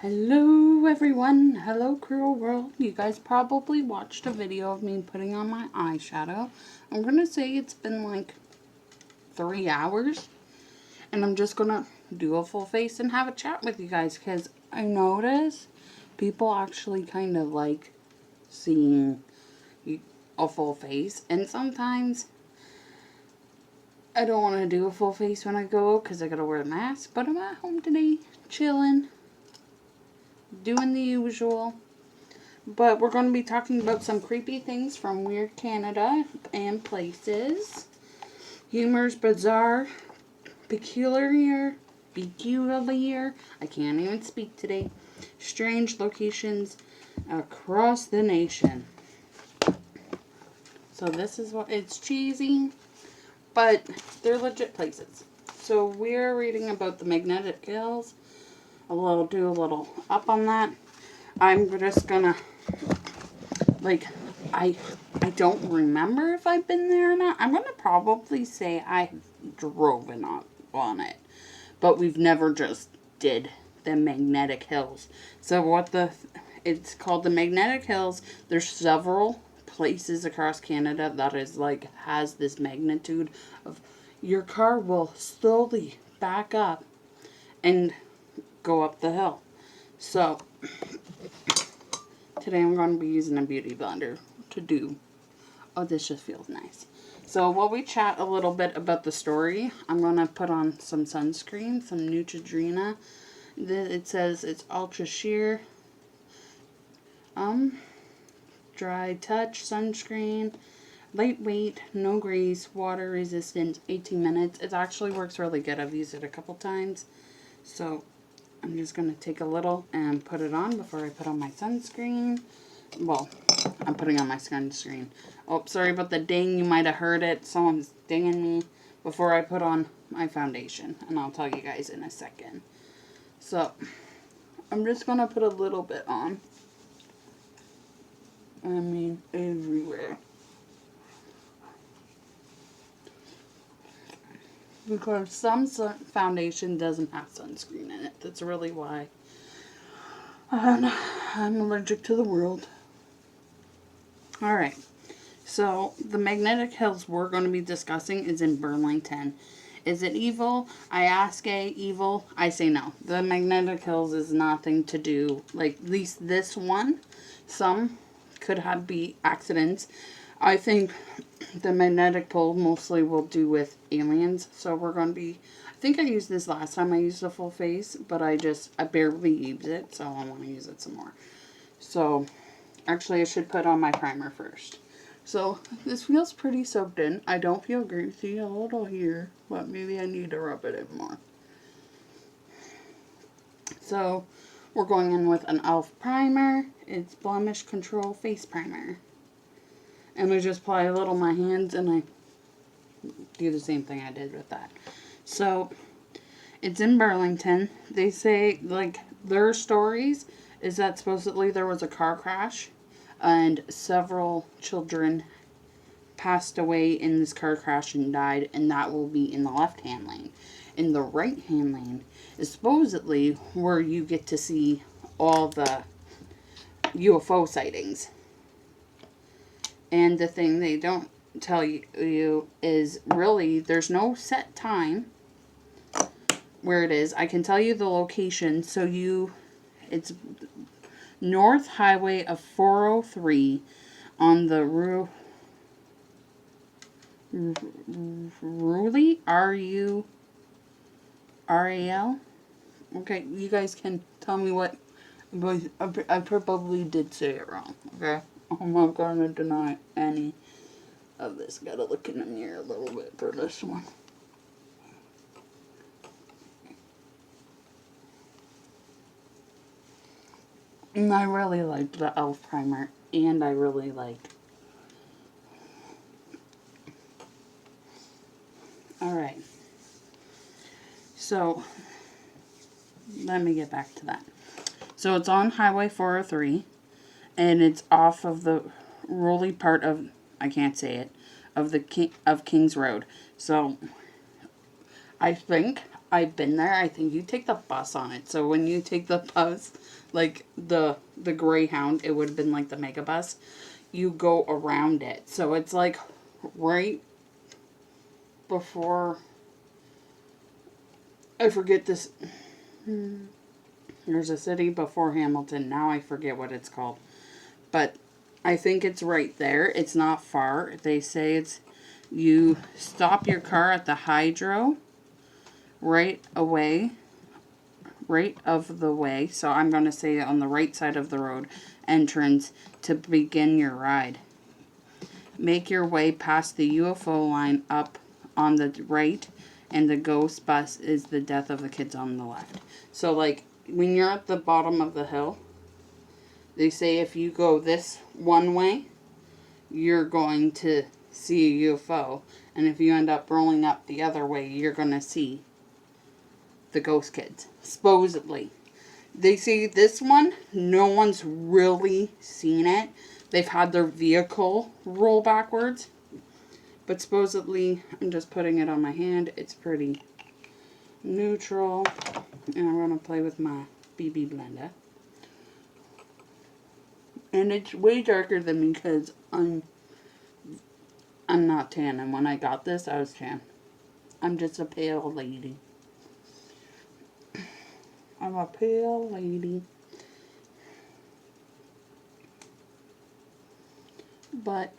Hello everyone, hello cruel world. You guys probably watched a video of me putting on my eyeshadow. I'm gonna say it's been like 3 hours. And I'm just gonna do a full face and have a chat with you guys. Because I notice people actually kind of like seeing a full face. And sometimes I don't want to do a full face when I go because I gotta wear a mask. But I'm at home today, chilling, doing the usual. But we're going to be talking about some creepy things from weird Canada and places. Humors, bizarre, peculiar, I can't even speak today. Strange locations across the nation. So this is what, it's cheesy, but they're legit places. So we're reading about the Magnetic Hills. Do a little up on that. I'm just gonna, I don't remember if I've been there or not. I'm gonna probably say I drove on it, but we've never just did the Magnetic Hills. So it's called the Magnetic Hills. There's several places across Canada that is has this magnitude of your car will slowly back up and go up the hill. So today I'm going to be using a beauty blender to do. Oh, this just feels nice. So while we chat a little bit about the story, I'm going to put on some sunscreen, some Neutrogena. It says it's ultra sheer, dry touch sunscreen, lightweight, no grease, water resistant, 18 minutes. It actually works really good. I've used it a couple times. So I'm just going to take a little and put it on before I put on my sunscreen. Well, I'm putting on my sunscreen. Oh, sorry about the ding. You might have heard it. Someone's dinging me before I put on my foundation. And I'll tell you guys in a second. So, I'm just going to put a little bit on. I mean, everywhere. Because some foundation doesn't have sunscreen in it. That's really why I'm allergic to the world. Alright, so the Magnetic Hills we're going to be discussing is in Burlington. Is it evil? I ask evil. I say no. The Magnetic Hills is nothing to do, at least this one. Some could be accidents. I think the magnetic pole mostly will do with aliens. So we're going to be, I think I used this last time I used a full face, but I barely used it. So I want to use it some more. So actually I should put on my primer first. So this feels pretty soaked in. I don't feel greasy a little here, but maybe I need to rub it in more. So we're going in with an e.l.f. primer. It's Blemish Control Face Primer. And I just apply a little on my hands and I do the same thing I did with that. So, it's in Burlington. They say, their stories is that supposedly there was a car crash and several children passed away in this car crash and died, and that will be in the left-hand lane. In the right-hand lane is supposedly where you get to see all the UFO sightings. And the thing they don't tell you is really there's no set time where it is. I can tell you the location. So it's North Highway of 403 on the Ruley, R-U-R-A-L. Okay, you guys can tell me what, but I probably did say it wrong, okay? I'm not going to deny any of this. Gotta look in the mirror a little bit for this one. And I really liked the e.l.f. primer. And I really liked... Alright. So, let me get back to that. So, it's on Highway 403. And it's off of the rolly part of, I can't say it, of Kings Road. So, I think I've been there. I think you take the bus on it. So when you take the bus, like the Greyhound, it would have been like the mega bus. You go around it. So it's like right before, I forget this. There's a city before Hamilton. Now I forget what it's called. But I think it's right there. It's not far. They say it's, you stop your car at the Hydro right of the way. So I'm going to say on the right side of the road entrance to begin your ride. Make your way past the UFO line up on the right, and the ghost bus is the death of the kids on the left. So, like, when you're at the bottom of the hill, they say if you go this one way, you're going to see a UFO. And if you end up rolling up the other way, you're going to see the ghost kids. Supposedly. They say this one, no one's really seen it. They've had their vehicle roll backwards. But supposedly, I'm just putting it on my hand. It's pretty neutral. And I'm going to play with my BB blender. And it's way darker than me because I'm not tan. And when I got this, I was tan. I'm just a pale lady. I'm a pale lady. But,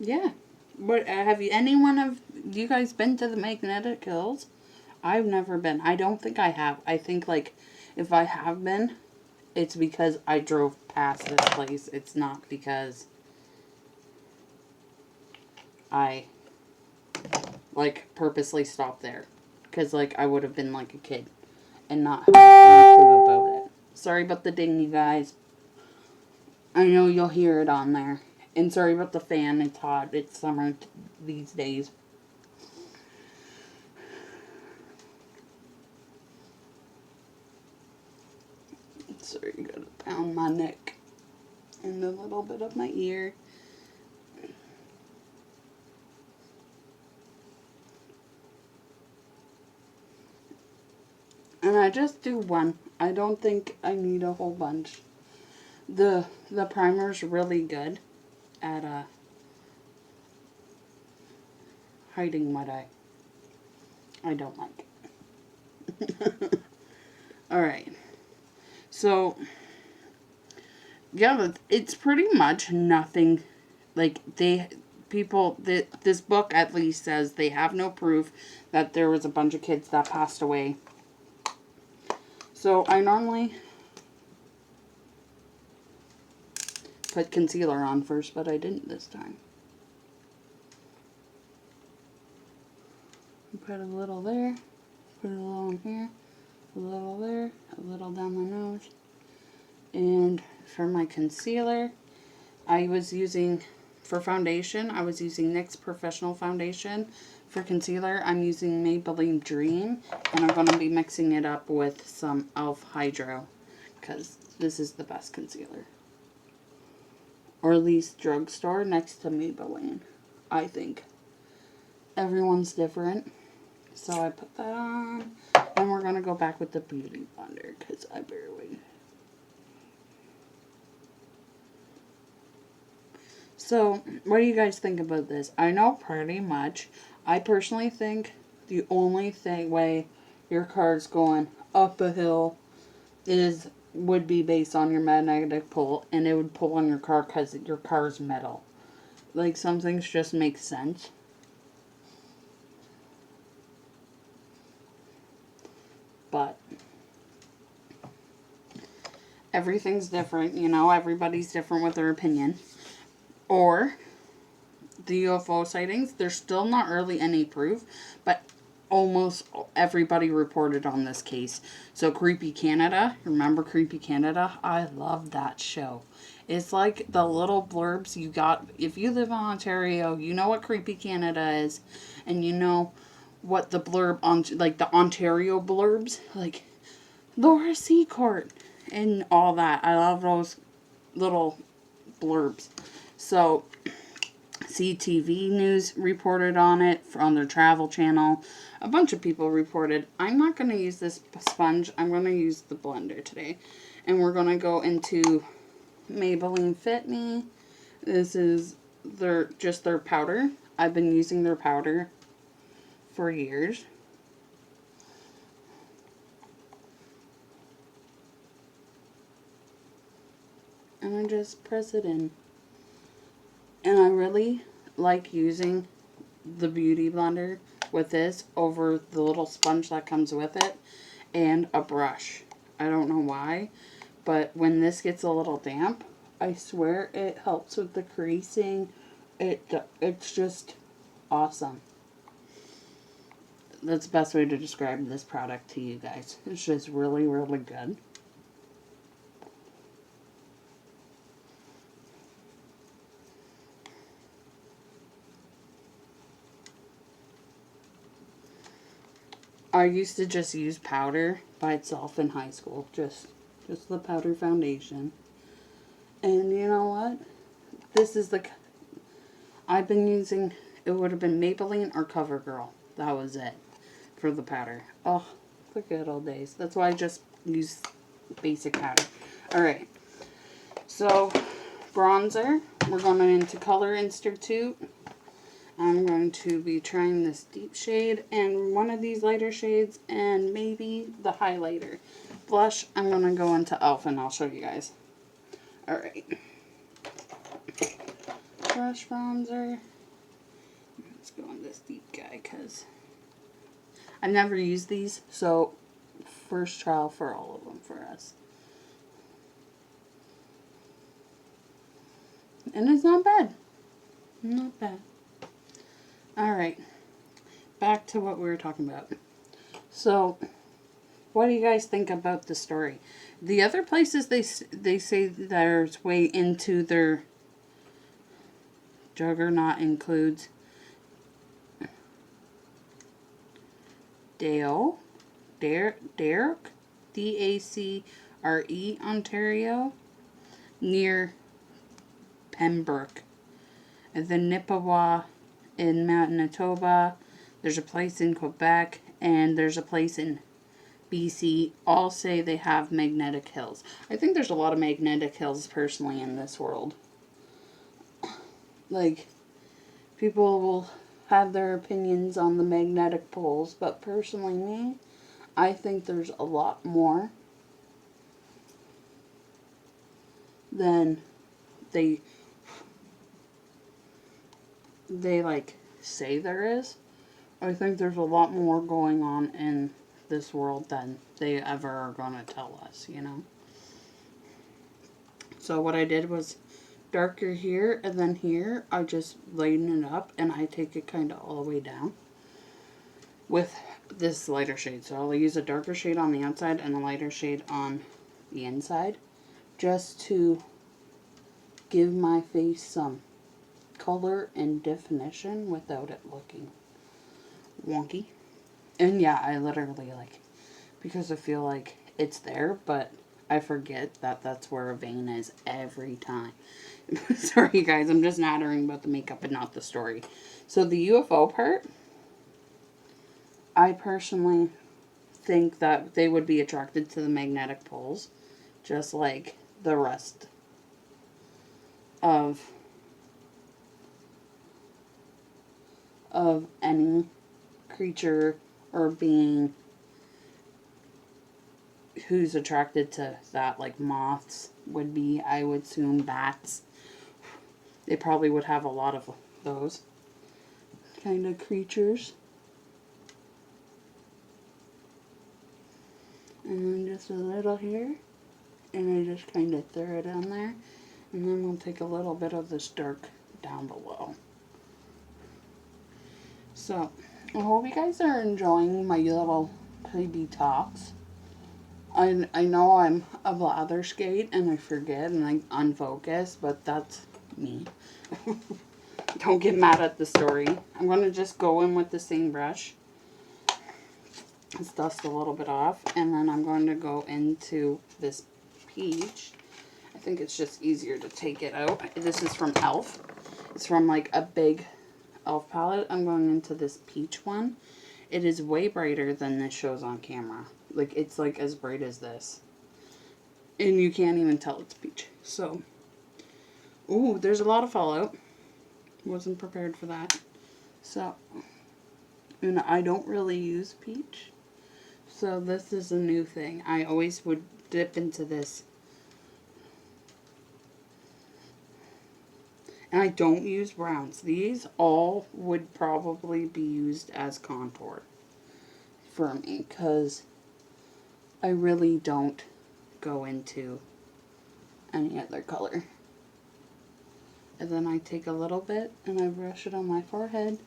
yeah. But have you guys been to the Magnetic Hills? I've never been. I don't think I have. I think, like, if I have been, it's because I drove past this place. It's not because I, like, purposely stopped there. Because, like, I would have been, like, a kid and not have any clue about it. Sorry about the ding, you guys. I know you'll hear it on there. And sorry about the fan. It's hot. It's summer these days. Sorry, gotta pound my neck and a little bit of my ear. And I just do one. I don't think I need a whole bunch. The primer's really good at hiding what I don't like. Alright. So, yeah, it's pretty much nothing. Like, this book at least says they have no proof that there was a bunch of kids that passed away. So, I normally put concealer on first, but I didn't this time. Put a little there, put a little in here, a little there, a little down my nose. And for my concealer, I was using, for foundation, I was using NYX Professional Foundation. For concealer, I'm using Maybelline Dream, and I'm going to be mixing it up with some e.l.f. Hydro, because this is the best concealer. Or at least drugstore next to Maybelline, I think. Everyone's different. So I put that on, and we're going to go back with the Beauty Blender, because I barely... So, what do you guys think about this? I know pretty much. I personally think the only way your car's going up a hill would be based on your magnetic pull, and it would pull on your car because your car's metal. Like, some things just make sense. But everything's different, you know, everybody's different with their opinion. Or the UFO sightings, there's still not really any proof, but almost everybody reported on this case. So Creepy Canada, remember Creepy Canada? I love that show. It's like the little blurbs you got. If you live in Ontario, you know what Creepy Canada is, and you know what the blurb on, like the Ontario blurbs, like Laura Seacourt and all that. I love those little blurbs. So CTV News reported on it on their travel channel. A bunch of people reported. I'm not going to use this sponge. I'm going to use the blender today. And we're going to go into Maybelline Fit Me. This is their powder. I've been using their powder for years. And I just press it in. And I really like using the Beauty Blender with this over the little sponge that comes with it and a brush. I don't know why, but when this gets a little damp, I swear it helps with the creasing. It's just awesome. That's the best way to describe this product to you guys. It's just really, really good. I used to just use powder by itself in high school. Just the powder foundation. And you know what? This is I've been using, it would have been Maybelline or CoverGirl. That was it for the powder. Oh, the good old days. That's why I just use basic powder. Alright. So, bronzer. We're going into Color Institute. I'm going to be trying this deep shade and one of these lighter shades and maybe the highlighter. Blush, I'm going to go into e.l.f. and I'll show you guys. Alright. Brush bronzer. Let's go on this deep guy because I've never used these, so first trial for all of them for us. And it's not bad. Not bad. Alright, back to what we were talking about. So, what do you guys think about the story? The other places they say there's way into their juggernaut includes Derek, D-A-C-R-E, Ontario, near Pembroke, and then Nipawin in Manitoba, there's a place in Quebec, and there's a place in BC. All say they have magnetic hills. I think there's a lot of magnetic hills personally in this world. Like, people will have their opinions on the magnetic poles, but personally me, I think there's a lot more than they like say there is. I think there's a lot more going on in this world than they ever are going to tell us, you know. So what I did was darker here, and then here I just lighten it up and I take it kind of all the way down with this lighter shade. So I'll use a darker shade on the outside and a lighter shade on the inside just to give my face some color and definition without it looking wonky. And yeah, I literally because I feel like it's there, but I forget that that's where a vein is every time. Sorry guys, I'm just nattering about the makeup and not the story. So the UFO part, I personally think that they would be attracted to the magnetic poles, just like the rest of any creature or being who's attracted to that, like moths would be, I would assume bats. They probably would have a lot of those kind of creatures. And then just a little here, and I just kind of throw it on there, and then we'll take a little bit of this dark down below. So, I hope you guys are enjoying my little baby talks. I know I'm a blatherskate and I forget and I unfocus, but that's me. Don't get mad at the story. I'm going to just go in with the same brush. Let's dust a little bit off, and then I'm going to go into this peach. I think it's just easier to take it out. This is from e.l.f. It's from like a big e.l.f. palette. I'm going into this peach one. It is way brighter than this shows on camera. Like, it's like as bright as this. And you can't even tell it's peach. So, ooh, there's a lot of fallout. Wasn't prepared for that. So, and I don't really use peach. So this is a new thing. I always would dip into this. And I don't use browns. These all would probably be used as contour for me, because I really don't go into any other color. And then I take a little bit and I brush it on my forehead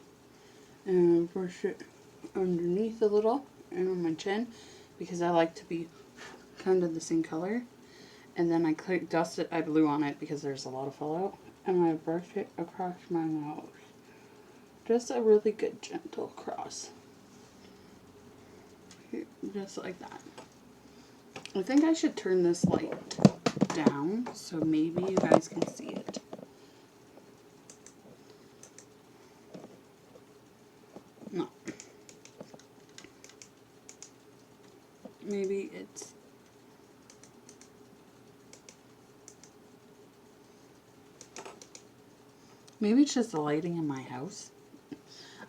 and I brush it underneath a little and on my chin, because I like to be kind of the same color. And then I dust it, I blue on it because there's a lot of fallout, and I brush it across my nose. Just a really good gentle cross. Just like that. I think I should turn this light down so maybe you guys can see it. No. Maybe it's... Maybe it's just the lighting in my house.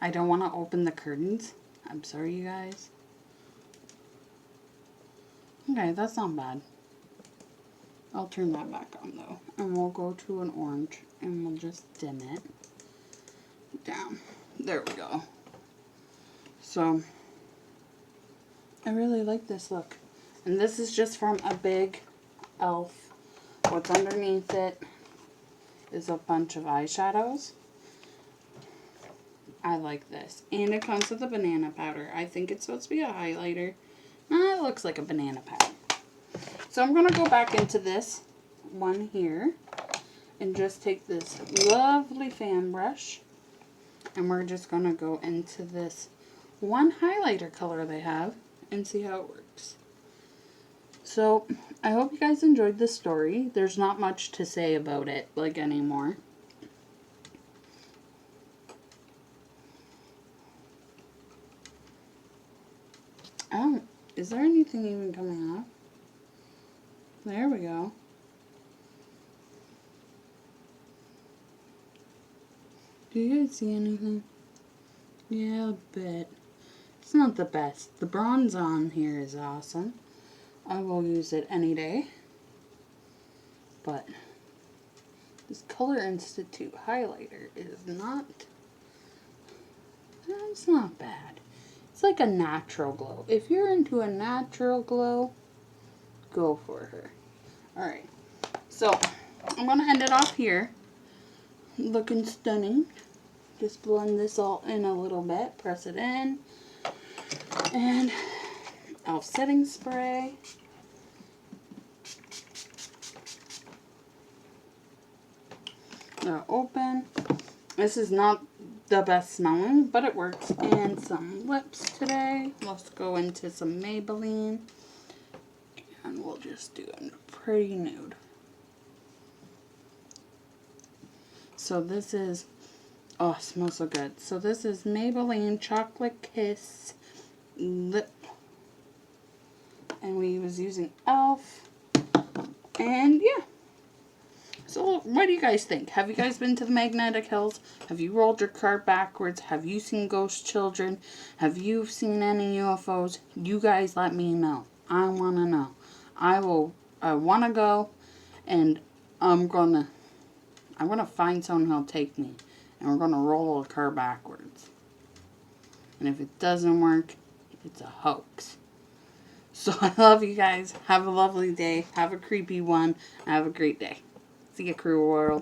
I don't want to open the curtains. I'm sorry, you guys. Okay, that's not bad. I'll turn that back on, though. And we'll go to an orange, and we'll just dim it down. There we go. So, I really like this look. And this is just from a big e.l.f. What's underneath it is a bunch of eyeshadows. I like this. And it comes with a banana powder. I think it's supposed to be a highlighter. It looks like a banana powder. So I'm going to go back into this one here and just take this lovely fan brush, and we're just going to go into this one highlighter color they have and see how it works. So I hope you guys enjoyed this story. There's not much to say about it like anymore. Is there anything even coming off? There we go. Do you guys see anything? Yeah, a bit. It's not the best. The bronze on here is awesome. I will use it any day. But this Color Institute highlighter is not... It's not bad. It's like a natural glow. If you're into a natural glow, go for her. Alright, so I'm going to end it off here. Looking stunning. Just blend this all in a little bit. Press it in. And e.l.f. setting spray. They're open. This is not the best smelling, but it works. And some lips today. Let's go into some Maybelline. And we'll just do a pretty nude. So this is, oh, it smells so good. So this is Maybelline Chocolate Kiss Lip. And we was using e.l.f. And yeah. So what do you guys think? Have you guys been to the Magnetic Hills? Have you rolled your car backwards? Have you seen ghost children? Have you seen any UFOs? You guys let me know. I want to know. I want to go, and I'm gonna find someone who'll take me, and we're gonna roll a car backwards. And if it doesn't work, it's a hoax. So I love you guys. Have a lovely day. Have a creepy one. Have a great day. See ya, Cruel World.